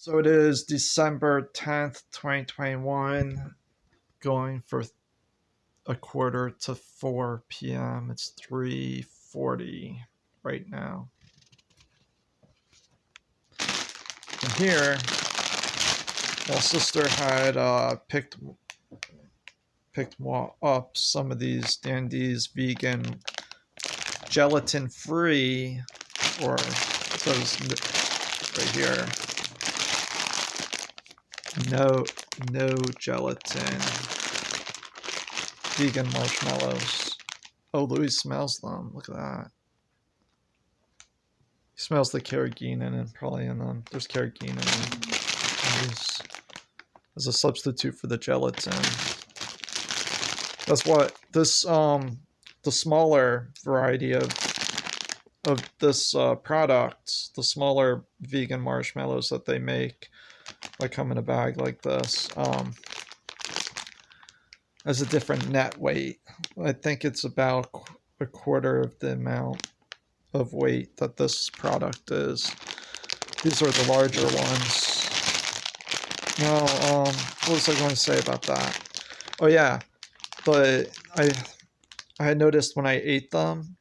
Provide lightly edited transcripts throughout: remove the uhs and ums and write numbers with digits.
So it is December 10th, 2021, going for a quarter to 4 p.m. It's 3:40 right now. And here, my sister had picked up some of these Dandy's vegan gelatin-free, or those right here. No gelatin vegan marshmallows. Oh, Louis smells them. Look at that. He smells the Carrageenan and probably in them. There's Carrageenan as a substitute for the gelatin. That's what this the smaller variety of this product, the smaller vegan marshmallows that they make, like come in a bag like this, has a different net weight. I think it's about a quarter of the amount of weight that this product is. These are the larger ones. No, what was I going to say about that? Oh yeah, but I had noticed when I ate them,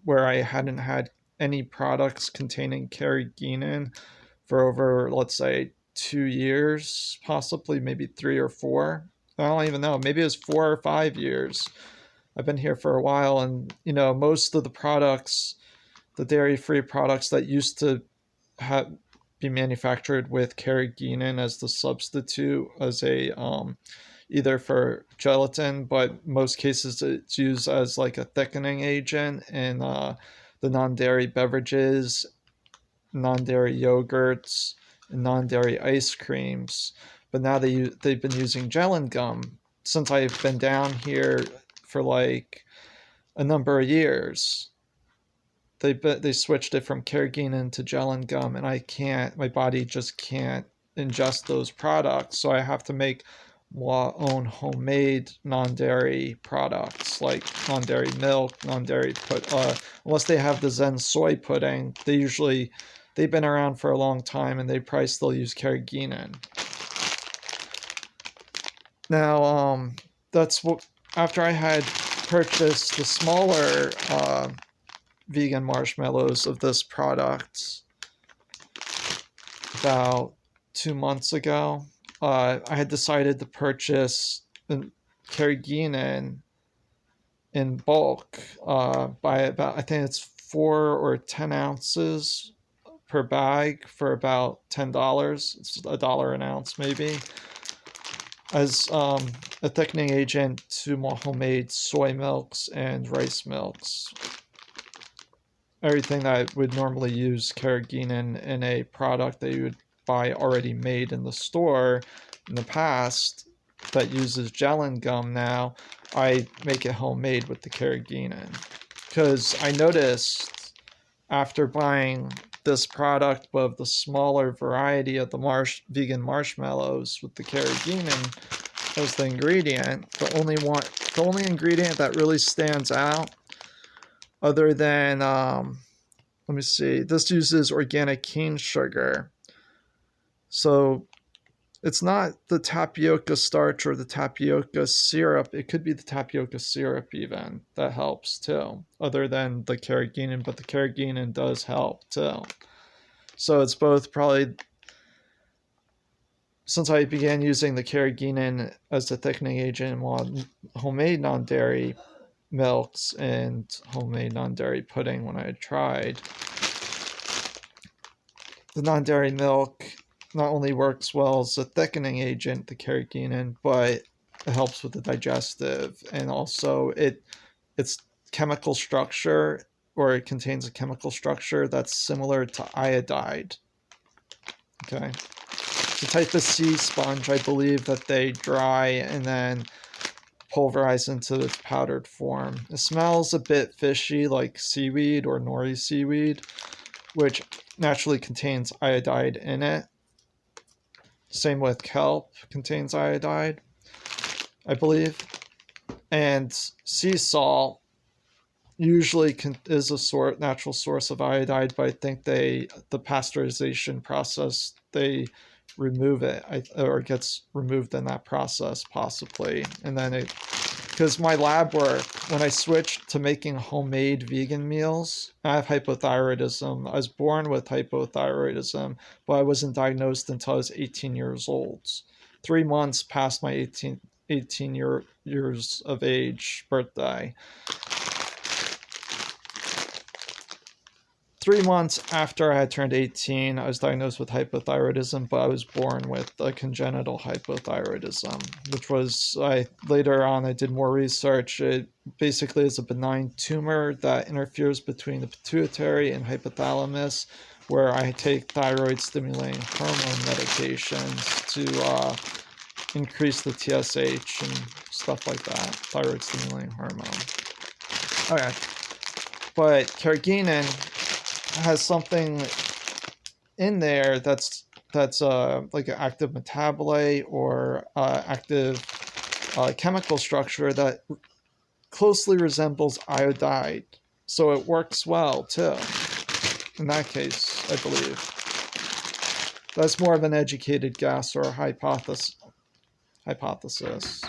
where I hadn't had any products containing carrageenan for over, let's say, 2 years, possibly maybe 3 or 4. I don't even know. Maybe it was 4 or 5 years. I've been here for a while, and most of the products, the dairy-free products that used to be manufactured with carrageenan as the substitute, as a either for gelatin, but most cases it's used as like a thickening agent in the non-dairy beverages, non-dairy yogurts, and non-dairy ice creams. But now they've been using gellan gum since I've been down here for like a number of years. They switched it from carrageenan to gellan gum, and my body just can't ingest those products, so I have to make my own homemade non-dairy products, like non-dairy milk, non-dairy unless they have the Zen soy pudding. They've been around for a long time, and they probably still use carrageenan. Now, that's what, after I had purchased the smaller vegan marshmallows of this product about 2 months ago, I had decided to purchase carrageenan in bulk, by about, I think it's 4 or 10 ounces per bag for about $10. It's $1 an ounce maybe, as a thickening agent to more homemade soy milks and rice milks. Everything that I would normally use carrageenan in a product that you would buy already made in the store in the past that uses gellan gum, now I make it homemade with the carrageenan. Because I noticed after buying this product of the smaller variety of the vegan marshmallows with the carrageenan as the ingredient, the only ingredient that really stands out, other than let me see, this uses organic cane sugar. So it's not the tapioca starch or the tapioca syrup. It could be the tapioca syrup even. That helps too, other than the carrageenan, but the carrageenan does help too. So it's both probably, since I began using the carrageenan as a thickening agent in homemade non-dairy milks and homemade non-dairy pudding when I had tried, the non-dairy milk not only works well as a thickening agent, the carrageenan, but it helps with the digestive, and also its chemical structure, or it contains a chemical structure that's similar to iodide. Okay. It's a type of sea sponge, I believe, that they dry and then pulverize into its powdered form. It smells a bit fishy, like seaweed or nori seaweed, which naturally contains iodide in it. Same with kelp, contains iodide, I believe. And sea salt usually is a natural source of iodide, but I think the pasteurization process, they remove it, or it gets removed in that process possibly, and then it, because my lab work, when I switched to making homemade vegan meals, I have hypothyroidism. I was born with hypothyroidism, but I wasn't diagnosed until I was 18 years old. 3 months past my 18 years of age birthday. 3 months after I had turned 18, I was diagnosed with hypothyroidism, but I was born with a congenital hypothyroidism, which was, later on I did more research. It basically is a benign tumor that interferes between the pituitary and hypothalamus, where I take thyroid stimulating hormone medications to increase the TSH and stuff like that, thyroid stimulating hormone. Okay, but Carrageenan has something in there that's like an active metabolite or active chemical structure that closely resembles iodide, so it works well too. In that case, I believe that's more of an educated guess or a hypothesis.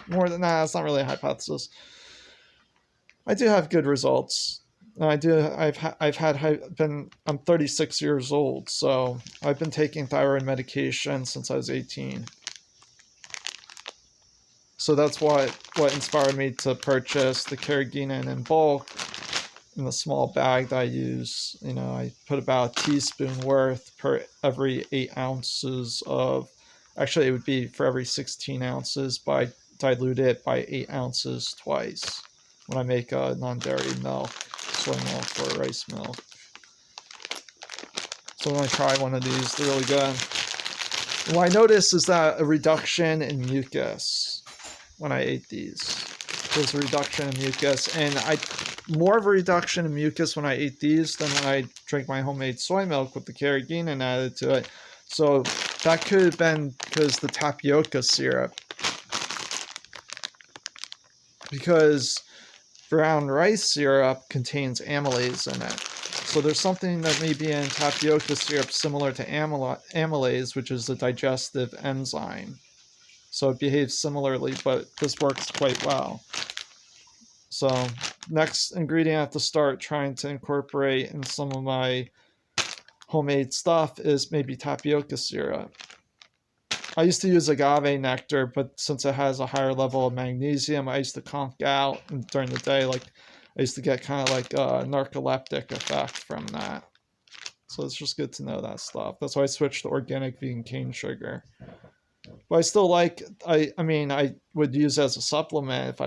More than that, it's not really a hypothesis. I do have good results. I do. I'm 36 years old, so I've been taking thyroid medication since I was 18. So that's what inspired me to purchase the Carrageenan in bulk in the small bag that I use. I put about a teaspoon worth per every 8 ounces of. Actually, it would be for every 16 ounces, but I dilute it by 8 ounces twice when I make a non-dairy milk, soy milk, or rice milk. So when I try one of these, they're really good. What I noticed is that a reduction in mucus when I ate these. There's a reduction in mucus, and more of a reduction in mucus when I ate these than when I drank my homemade soy milk with the Carrageenan added to it. So that could have been because the tapioca syrup. Because brown rice syrup contains amylase in it. So there's something that may be in tapioca syrup similar to amylase, which is a digestive enzyme. So it behaves similarly, but this works quite well. So next ingredient I have to start trying to incorporate in some of my homemade stuff is maybe tapioca syrup. I used to use agave nectar, but since it has a higher level of magnesium, I used to conk out during the day. Like I used to get kind of like a narcoleptic effect from that. So it's just good to know that stuff. That's why I switched to organic vegan cane sugar. But I still I would use it as a supplement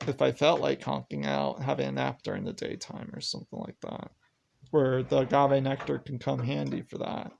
if I felt like conking out, having a nap during the daytime or something like that, where the agave nectar can come handy for that.